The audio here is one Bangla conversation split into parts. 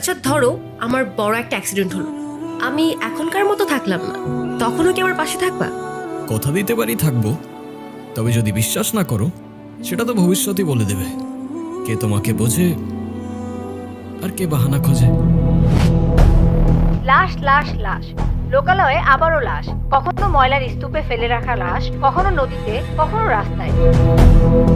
আচ্ছা ধরো আমার বড় একটা অ্যাক্সিডেন্ট হলো, আমি এখনকার মতো থাকলাম না, তখনও কি আমার পাশে থাকবা? কথা দিতে পারি থাকবো, তবে যদি বিশ্বাস না করো সেটা তো ভবিষ্যতই বলে দেবে। কে তোমাকে বোঝে আর কে বাহানা খোঁজে। লাশ লাশ লাশ, লোকালয়ে আবারও লাশ, কখনো ময়লার স্তূপে ফেলে রাখা লাশ, কখনো নদীতে, কখনো রাস্তায়।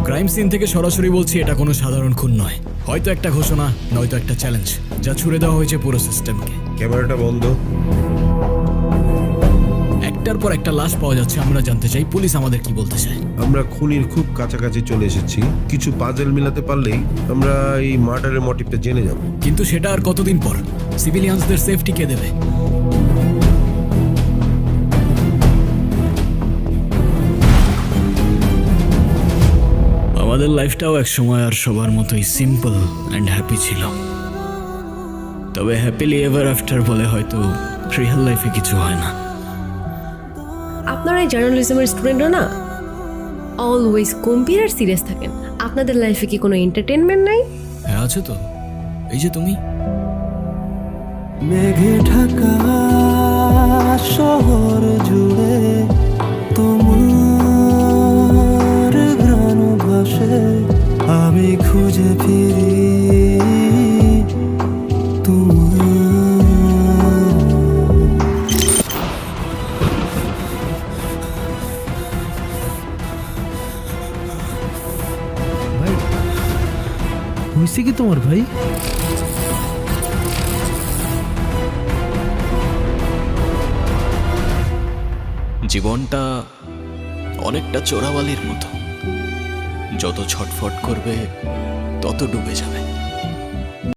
ক্রাইম সিন থেকে সরাসরি বলছি, এটা কোনো সাধারণ খুন নয়। হয়তো একটা ঘোষণা, নয়তো একটা চ্যালেঞ্জ, যা ছুড়ে দেওয়া হয়েছে পুরো সিস্টেমকে। ক্যামেরাটা বন্ধ। একটার পর একটা লাশ পাওয়া যাচ্ছে, আমরা জানতে চাই পুলিশ আমাদের কি বলতে চায়। আমরা খুনির খুব কাছাকাছি চলে এসেছি, কিছু পাজল মিলাতে পারলেই আমরা এই মার্ডারের মোটিভটা জেনে যাব। কিন্তু সেটা আর কতদিন পর? সিভিলিয়ানসদের সেফটি কে দেবে? আমাদের লাইফটাও এক সময় আর সবার মতোই সিম্পল অ্যান্ড হ্যাপি ছিল। তবে হ্যাপিলি এভার আফটার বলে হয়তো রিয়েল লাইফে কিছু হয় না। আপনারা এই জার্নালিজমের স্টুডেন্টরা না অলওয়েজ গম্ভীর আর সিরিয়াস থাকেন। আপনাদের লাইফে কি কোনো এন্টারটেনমেন্ট নাই? হ্যাঁ আছে তো, এই যে তুমি। মেঘে ঢাকা শহর জুড়ে তোমার ঘ্রাণ ভাসে, আমি খুঁজে ফিরি তোমার। ভাই হয়েছে কি তোমার ভাই? জীবনটা অনেকটা চোরাবালির মতো, যত ছটফট করবে তত ডুবে যাবে।